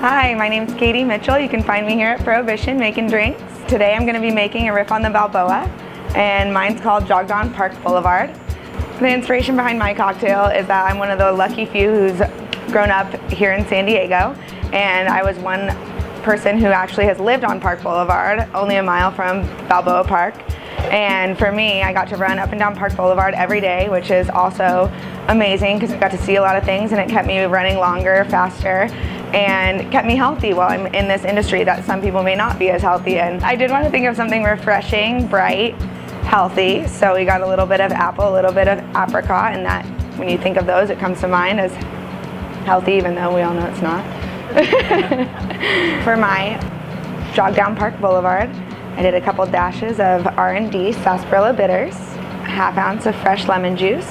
Hi, my name's Katie Mitchell. You can find me here at Prohibition making drinks. Today I'm going to be making a riff on the Balboa, and mine's called Jogged On Park Boulevard. The inspiration behind my cocktail is that I'm one of the lucky few who's grown up here in San Diego, and I was one person who actually has lived on Park Boulevard, only a mile from Balboa Park. And for me, I got to run up and down Park Boulevard every day, which is also amazing because I got to see a lot of things, and it kept me running longer, faster, and kept me healthy while I'm in this industry that some people may not be as healthy in. I did want to think of something refreshing, bright, healthy, so we got a little bit of apple, a little bit of apricot, and that, when you think of those, it comes to mind as healthy, even though we all know it's not. For my jog down Park Boulevard, I did a couple dashes of R&D sarsaparilla bitters, a half ounce of fresh lemon juice,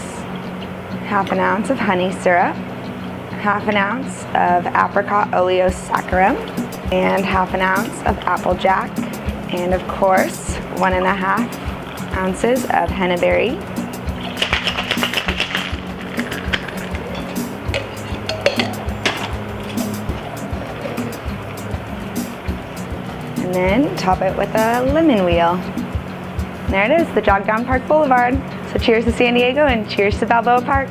half an ounce of honey syrup, half an ounce of apricot oleosaccharum, and half an ounce of apple jack, and of course 1.5 ounces of henna berry. And then top it with a lemon wheel. And there it is, the Jog Down Park Boulevard. So cheers to San Diego and cheers to Balboa Park.